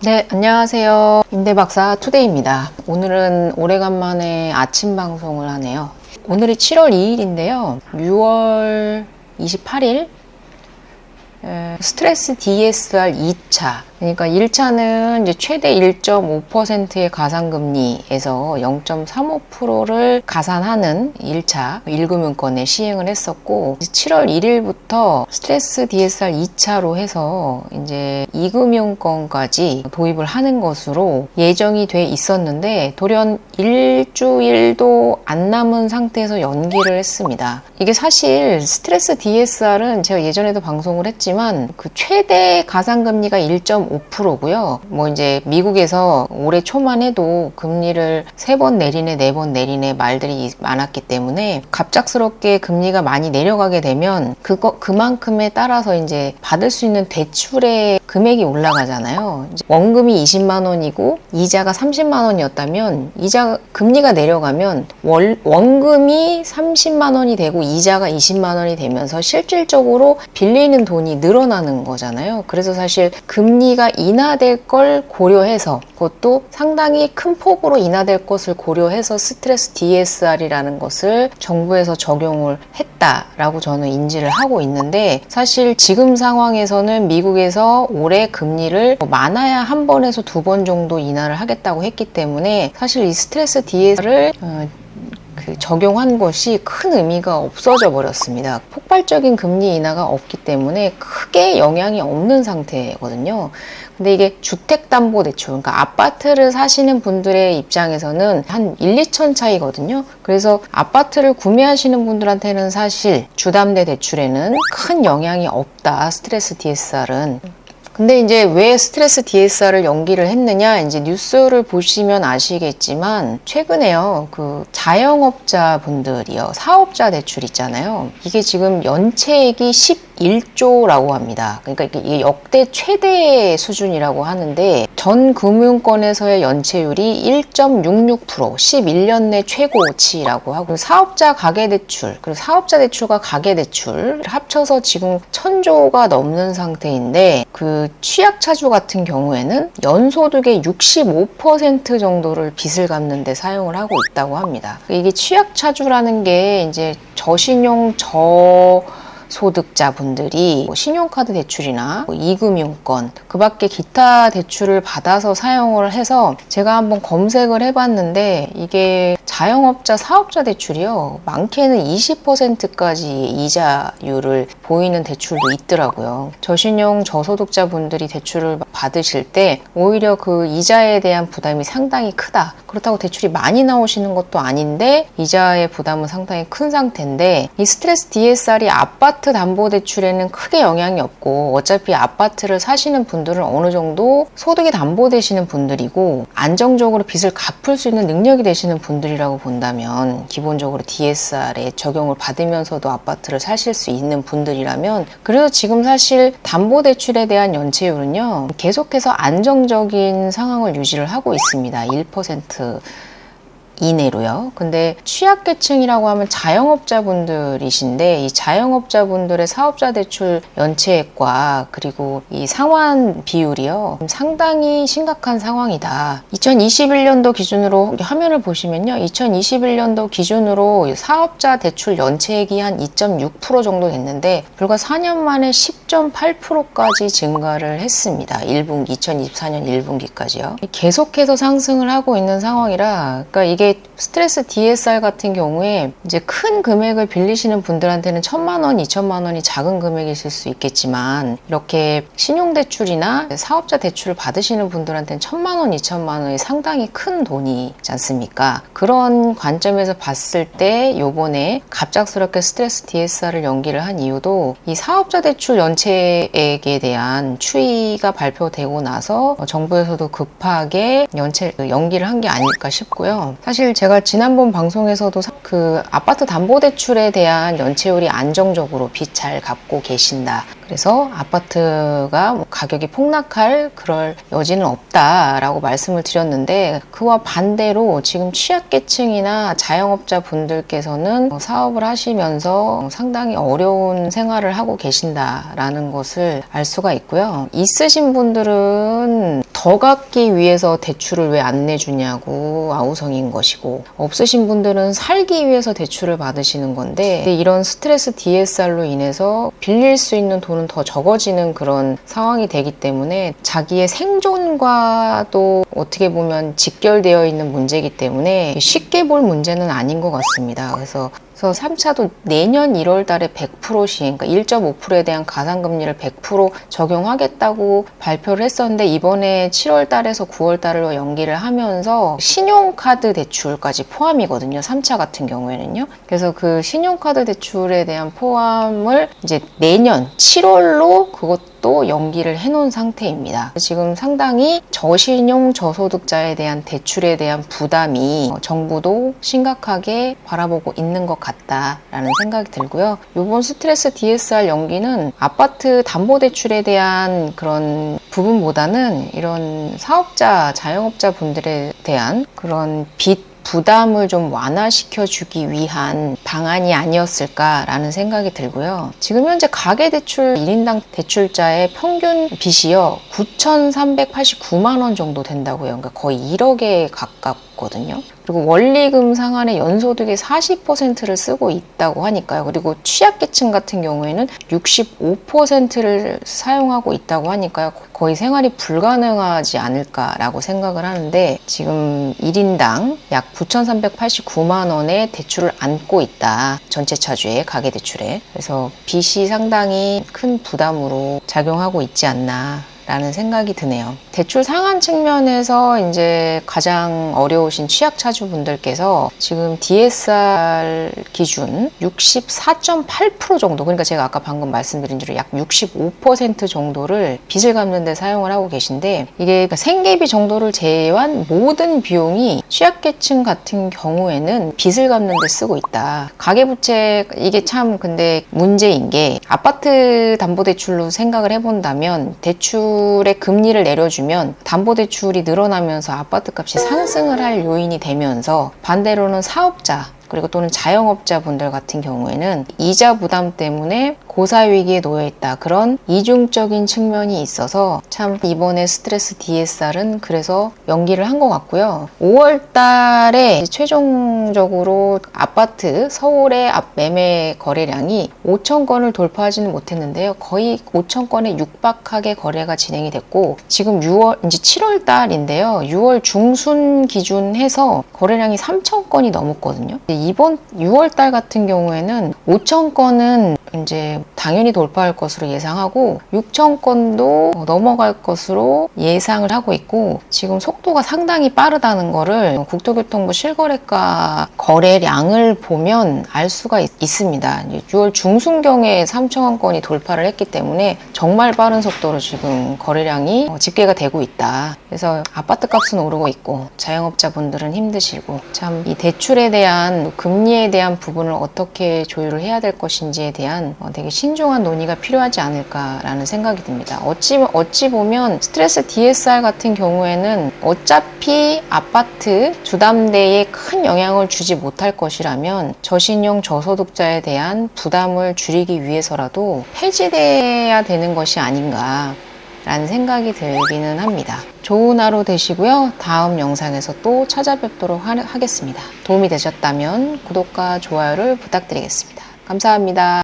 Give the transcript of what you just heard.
네, 안녕하세요. 임대박사 투데이입니다. 오늘은 오래간만에 아침 방송을 하네요. 오늘이 7월 2일인데요. 6월 28일 스트레스 DSR 2차. 그러니까 1차는 이제 최대 1.5%의 가산금리에서 0.35%를 가산하는 1차 1금융권에 시행을 했었고, 7월 1일부터 스트레스 DSR 2차로 해서 이제 2금융권까지 도입을 하는 것으로 예정이 돼 있었는데, 돌연 일주일도 안 남은 상태에서 연기를 했습니다. 이게 사실 스트레스 DSR은 제가 예전에도 방송을 했지만 그 최대 가산금리가 1.5%고요. 뭐 이제 미국에서 올해 초만 해도 금리를 3번 내리네, 4번 내리네 말들이 많았기 때문에 갑작스럽게 금리가 많이 내려가게 되면 그만큼에 따라서 이제 받을 수 있는 대출의 금액이 올라가잖아요. 원금이 20만 원이고 이자가 30만 원이었다면 금리가 내려가면 원금이 30만 원이 되고 이자가 20만 원이 되면서 실질적으로 빌리는 돈이 늘어나는 거잖아요. 그래서 사실 금리가 인하될 걸 고려해서, 그것도 상당히 큰 폭으로 인하될 것을 고려해서 스트레스 DSR이라는 것을 정부에서 적용을 했다라고 저는 인지를 하고 있는데, 사실 지금 상황에서는 미국에서 올해 금리를 많아야 한 번에서 2번 정도 인하를 하겠다고 했기 때문에 사실 이 스트레스 DSR을 적용한 것이 큰 의미가 없어져 버렸습니다. 폭발적인 금리 인하가 없기 때문에 크게 영향이 없는 상태거든요. 근데 이게 주택담보대출, 그러니까 아파트를 사시는 분들의 입장에서는 한 1, 2천 차이거든요. 그래서 아파트를 구매하시는 분들한테는 사실 주담대 대출에는 큰 영향이 없다, 스트레스 DSR은. 근데 이제 왜 스트레스 DSR을 연기를 했느냐, 이제 뉴스를 보시면 아시겠지만 최근에요, 그 자영업자 분들이요, 사업자 대출 있잖아요. 이게 지금 연체액이 11조라고 합니다. 그러니까 이게 역대 최대 수준이라고 하는데, 전 금융권에서의 연체율이 1.66%, 11년 내 최고치라고 하고, 사업자 가계대출, 그리고 사업자 대출과 가계대출 합쳐서 지금 1000조가 넘는 상태인데, 그 취약차주 같은 경우에는 연소득의 65% 정도를 빚을 갚는 데 사용을 하고 있다고 합니다. 이게 취약차주라는 게 이제 저신용 소득자분들이 신용카드 대출이나 2금융권, 그 밖에 기타 대출을 받아서 사용을 해서, 제가 한번 검색을 해봤는데 이게 자영업자 사업자 대출이요, 많게는 20%까지 이자율을 보이는 대출도 있더라고요. 저신용 저소득자분들이 대출을 받으실 때 오히려 그 이자에 대한 부담이 상당히 크다. 그렇다고 대출이 많이 나오시는 것도 아닌데 이자의 부담은 상당히 큰 상태인데, 이 스트레스 DSR이 아파트 담보대출에는 크게 영향이 없고, 어차피 아파트를 사시는 분들은 어느 정도 소득이 담보되시는 분들이고 안정적으로 빚을 갚을 수 있는 능력이 되시는 분들이라고 본다면, 기본적으로 DSR에 적용을 받으면서도 아파트를 사실 수 있는 분들이라면, 그래서 지금 사실 담보대출에 대한 연체율은요, 계속해서 안정적인 상황을 유지를 하고 있습니다. 1% 이내로요. 근데 취약계층이라고 하면 자영업자분들이신데, 이 자영업자분들의 사업자 대출 연체액과 그리고 이 상환 비율이요, 상당히 심각한 상황이다. 2021년도 기준으로 화면을 보시면요, 2021년도 기준으로 사업자 대출 연체액이 한 2.6% 정도 됐는데 불과 4년 만에 10.8%까지 증가를 했습니다. 2024년 1분기까지요. 계속해서 상승을 하고 있는 상황이라, 그러니까 이게 스트레스 DSR 같은 경우에 이제 큰 금액을 빌리시는 분들한테는 1000만 원, 2000만 원이 작은 금액이실 수 있겠지만, 이렇게 신용대출이나 사업자 대출을 받으시는 분들한테는 1000만 원, 2000만 원이 상당히 큰 돈이지 않습니까? 그런 관점에서 봤을 때 요번에 갑작스럽게 스트레스 DSR을 연기를 한 이유도 이 사업자 대출 연체액에 대한 추이가 발표되고 나서 정부에서도 급하게 연기를 한 게 아닐까 싶고요. 사실 제가 지난번 방송에서도 그 아파트 담보대출에 대한 연체율이 안정적으로 빚 잘 갚고 계신다, 그래서 아파트가 뭐 가격이 폭락할 그럴 여지는 없다라고 말씀을 드렸는데, 그와 반대로 지금 취약계층이나 자영업자 분들께서는 사업을 하시면서 상당히 어려운 생활을 하고 계신다라는 것을 알 수가 있고요. 있으신 분들은 더 갚기 위해서 대출을 왜 안 내주냐고 아우성인 것이고, 없으신 분들은 살기 위해서 대출을 받으시는 건데, 이런 스트레스 DSR로 인해서 빌릴 수 있는 돈은 더 적어지는 그런 상황이 되기 때문에 자기의 생존과도 어떻게 보면 직결되어 있는 문제이기 때문에 쉽게 볼 문제는 아닌 것 같습니다. 그래서 3차도 내년 1월 달에 100% 시행, 그러니까 1.5%에 대한 가산금리를 100% 적용하겠다고 발표를 했었는데, 이번에 7월 달에서 9월 달로 연기를 하면서 신용카드 대출까지 포함이거든요. 3차 같은 경우에는요. 그래서 그 신용카드 대출에 대한 포함을 이제 내년 7월로 그것도 연기를 해놓은 상태입니다. 지금 상당히 저신용 저소득자에 대한 대출에 대한 부담이 정부도 심각하게 바라보고 있는 것 같다라는 생각이 들고요. 이번 스트레스 DSR 연기는 아파트 담보대출에 대한 그런 부분보다는 이런 사업자, 자영업자 분들에 대한 그런 빚 부담을 좀 완화시켜주기 위한 방안이 아니었을까라는 생각이 들고요. 지금 현재 가계대출 1인당 대출자의 평균 빚이요 9,389만 원 정도 된다고요. 그러니까 거의 1억에 가깝거든요. 그리고 원리금 상환의 연소득의 40%를 쓰고 있다고 하니까요. 그리고 취약계층 같은 경우에는 65%를 사용하고 있다고 하니까요. 거의 생활이 불가능하지 않을까라고 생각을 하는데, 지금 1인당 약 9,389만 원의 대출을 안고 있다. 전체 차주의 가계대출에. 그래서 빚이 상당히 큰 부담으로 작용하고 있지 않나 라는 생각이 드네요. 대출 상환 측면에서 이제 가장 어려우신 취약차주분들께서 지금 DSR 기준 64.8% 정도, 그러니까 제가 아까 방금 말씀드린 대로 약 65% 정도를 빚을 갚는 데 사용을 하고 계신데, 이게 그러니까 생계비 정도를 제외한 모든 비용이 취약계층 같은 경우에는 빚을 갚는 데 쓰고 있다. 가계부채, 이게 참 근데 문제인 게, 아파트 담보대출로 생각을 해본다면 대출의 금리를 내려주면 담보대출이 늘어나면서 아파트값이 상승을 할 요인이 되면서, 반대로는 사업자 그리고 또는 자영업자 분들 같은 경우에는 이자 부담 때문에 고사위기에 놓여있다. 그런 이중적인 측면이 있어서 참 이번에 스트레스 DSR은 그래서 연기를 한 것 같고요. 5월 달에 최종적으로 아파트 서울의 매매 거래량이 5천 건을 돌파하지는 못했는데요. 거의 5천 건에 육박하게 거래가 진행이 됐고, 지금 이제 7월 달인데요. 6월 중순 기준 해서 거래량이 3천 건이 넘었거든요. 이번 6월 달 같은 경우에는 5천 건은 이제 당연히 돌파할 것으로 예상하고 6천 건도 넘어갈 것으로 예상을 하고 있고, 지금 속도가 상당히 빠르다는 거를 국토교통부 실거래가 거래량을 보면 알 수가 있습니다. 6월 중순경에 3천 건이 돌파를 했기 때문에 정말 빠른 속도로 지금 거래량이 집계가 되고 있다. 그래서 아파트 값은 오르고 있고 자영업자분들은 힘드시고, 참 이 대출에 대한 금리에 대한 부분을 어떻게 조율을 해야 될 것인지에 대한 되게 신중한 논의가 필요하지 않을까라는 생각이 듭니다. 어찌 보면 스트레스 DSR 같은 경우에는 어차피 아파트 주담대에 큰 영향을 주지 못할 것이라면 저신용 저소득자에 대한 부담을 줄이기 위해서라도 폐지돼야 되는 것이 아닌가 라는 생각이 들기는 합니다. 좋은 하루 되시고요. 다음 영상에서 또 찾아뵙도록 하겠습니다. 도움이 되셨다면 구독과 좋아요를 부탁드리겠습니다. 감사합니다.